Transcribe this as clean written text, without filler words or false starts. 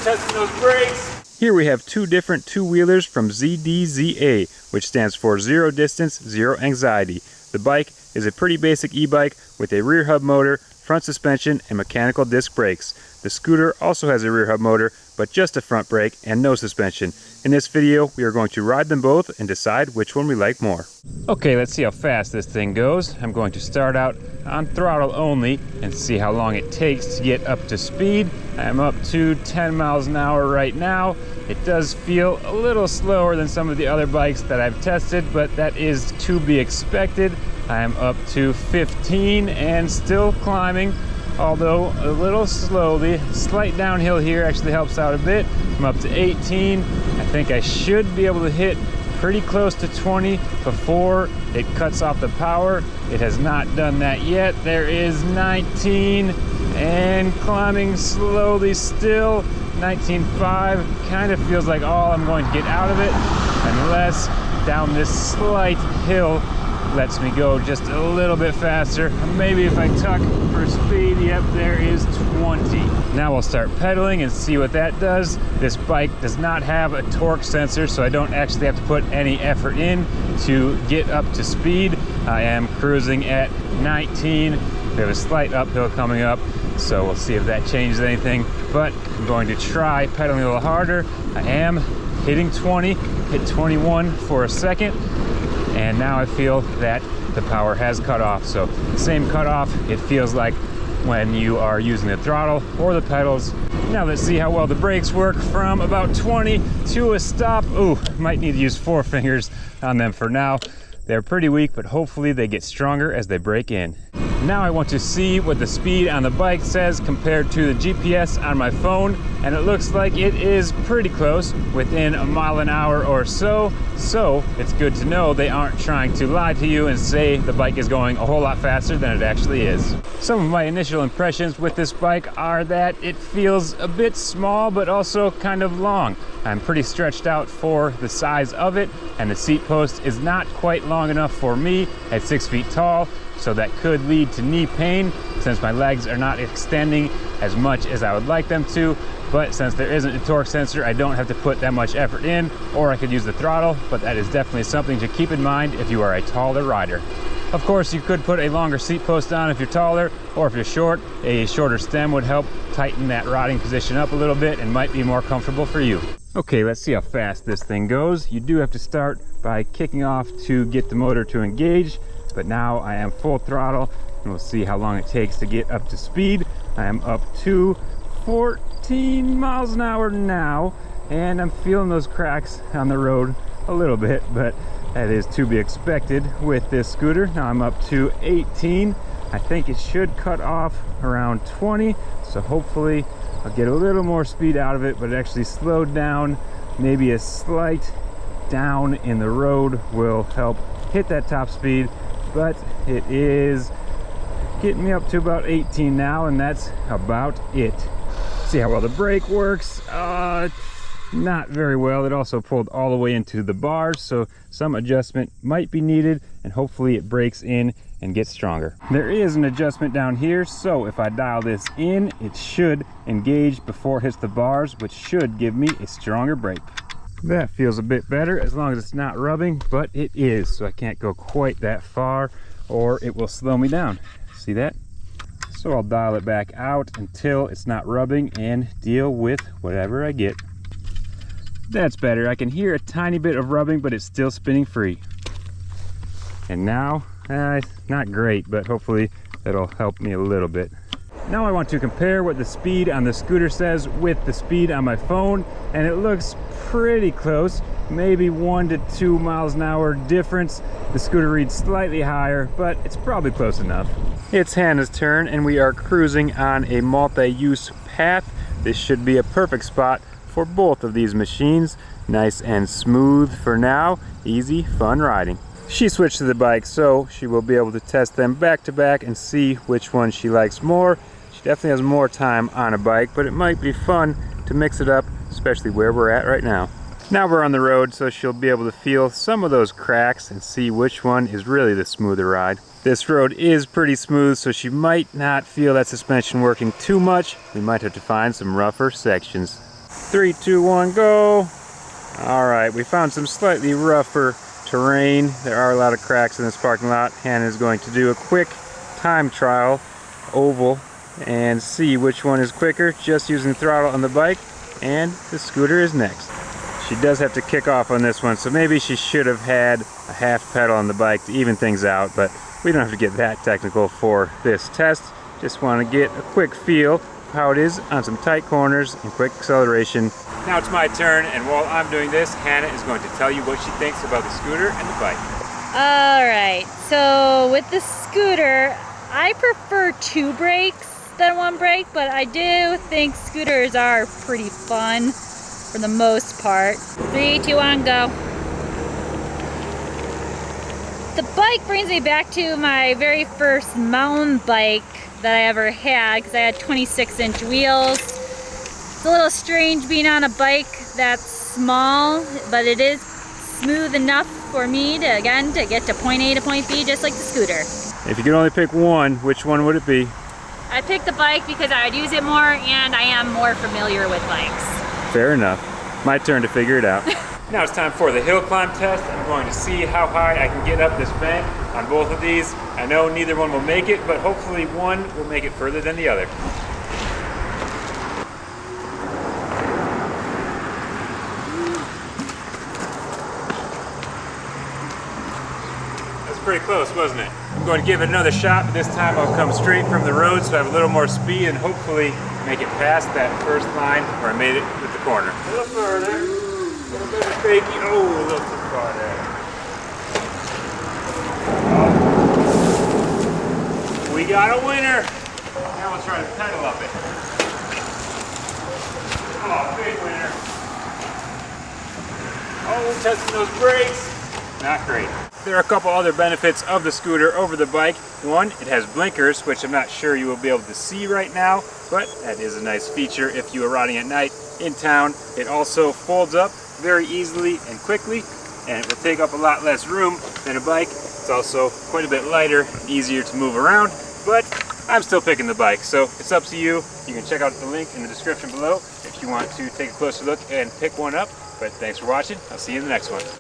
testing those brakes. Here we have two different two-wheelers from ZDZA, which stands for Zero Distance, Zero Anxiety. The bike is a pretty basic e-bike with a rear hub motor, front suspension, and mechanical disc brakes. The scooter also has a rear hub motor, but just a front brake and no suspension. In this video, we are going to ride them both and decide which one we like more. Okay, let's see how fast this thing goes. I'm going to start out on throttle only and see how long it takes to get up to speed. I'm up to 10 miles an hour right now. It does feel a little slower than some of the other bikes that I've tested, but that is to be expected. I'm up to 15 and still climbing, although a little slowly. Slight downhill here actually helps out a bit. I'm up to 18. I think I should be able to hit pretty close to 20 before it cuts off the power. It has not done that yet. There is 19 and climbing slowly still. 19.5 kind of feels like all I'm going to get out of it, unless down this slight hill lets me go just a little bit faster. Maybe if I tuck for speed, yep, there is 20. Now we'll start pedaling and see what that does. This bike does not have a torque sensor, so I don't actually have to put any effort in to get up to speed. I am cruising at 19. We have a slight uphill coming up, so we'll see if that changes anything. But I'm going to try pedaling a little harder. I am hitting 20, hit 21 for a second. And now I feel that the power has cut off. So the same cutoff it feels like when you are using the throttle or the pedals. Now let's see how well the brakes work from about 20 to a stop. Ooh, might need to use 4 fingers on them for now. They're pretty weak, but hopefully they get stronger as they break in. Now I want to see what the speed on the bike says compared to the GPS on my phone, and it looks like it is pretty close, within a mile an hour or so. So it's good to know they aren't trying to lie to you and say the bike is going a whole lot faster than it actually is. Some of my initial impressions with this bike are that it feels a bit small, but also kind of long. I'm pretty stretched out for the size of it, and the seat post is not quite long enough for me at 6 feet tall. So that could lead to knee pain since my legs are not extending as much as I would like them to. But since there isn't a torque sensor, I don't have to put that much effort in, or I could use the throttle, but that is definitely something to keep in mind if you are a taller rider. Of course, you could put a longer seat post on if you're taller, or if you're short, a shorter stem would help tighten that riding position up a little bit and might be more comfortable for you. Okay, let's see how fast this thing goes. You do have to start by kicking off to get the motor to engage. But now I am full throttle, and we'll see how long it takes to get up to speed. I am up to 14 miles an hour now, and I'm feeling those cracks on the road a little bit, but that is to be expected with this scooter. Now I'm up to 18. I think it should cut off around 20, so hopefully I'll get a little more speed out of it, but it actually slowed down. Maybe a slight down in the road will help hit that top speed. But it is getting me up to about 18 now, and that's about it. See how well the brake works. Not very well. It also pulled all the way into the bars, so some adjustment might be needed, and hopefully it breaks in and gets stronger. There is an adjustment down here, so if I dial this in, it should engage before it hits the bars, which should give me a stronger brake. That feels a bit better as long as it's not rubbing, but it is, so I can't go quite that far or it will slow me down. See that? So I'll dial it back out until it's not rubbing and deal with whatever I get. That's better. I can hear a tiny bit of rubbing, but it's still spinning free. And now, not great, but hopefully that'll help me a little bit. Now I want to compare what the speed on the scooter says with the speed on my phone, and it looks pretty close, maybe 1 to 2 miles an hour difference. The scooter reads slightly higher, but it's probably close enough. It's Hannah's turn, and we are cruising on a multi-use path. This should be a perfect spot for both of these machines. Nice and smooth for now, easy, fun riding. She switched to the bike, so she will be able to test them back to back and see which one she likes more. She definitely has more time on a bike, but it might be fun to mix it up, especially where we're at right now. Now we're on the road, so she'll be able to feel some of those cracks and see which one is really the smoother ride. This road is pretty smooth, so she might not feel that suspension working too much. We might have to find some rougher sections. 3, 2, 1, go. All right, we found some slightly rougher terrain. There are a lot of cracks in this parking lot. Hannah is going to do a quick time trial, oval, and see which one is quicker, just using throttle on the bike, and the scooter is next. She does have to kick off on this one, so maybe she should have had a half pedal on the bike to even things out, but we don't have to get that technical for this test. Just want to get a quick feel of how it is on some tight corners and quick acceleration. Now it's my turn, and while I'm doing this, Hannah is going to tell you what she thinks about the scooter and the bike. Alright, so with the scooter, I prefer 2 brakes than 1 brake, but I do think scooters are pretty fun for the most part. 3, 2, 1, go. The bike brings me back to my very first mountain bike that I ever had, because I had 26-inch wheels. It's a little strange being on a bike that's small, but it is smooth enough for me to, again, to get to point A to point B, just like the scooter. If you could only pick one, which one would it be? I picked the bike because I would use it more, and I am more familiar with bikes. Fair enough. My turn to figure it out. Now it's time for the hill climb test. I'm going to see how high I can get up this bank on both of these. I know neither one will make it, but hopefully one will make it further than the other. That's pretty close, wasn't it? I'm going to give it another shot, but this time I'll come straight from the road so I have a little more speed and hopefully make it past that first line where I made it with the corner. A little further. A little bit of fakey. Oh, a little too far there. Oh. We got a winner. Now we'll try to pedal up it. Oh, big winner. Oh, testing those brakes. Not great. There are a couple other benefits of the scooter over the bike. One, it has blinkers, which I'm not sure you will be able to see right now, but that is a nice feature if you are riding at night in town. It also folds up very easily and quickly, and it will take up a lot less room than a bike. It's also quite a bit lighter and easier to move around, but I'm still picking the bike, so it's up to you. You can check out the link in the description below if you want to take a closer look and pick one up. But thanks for watching. I'll see you in the next one.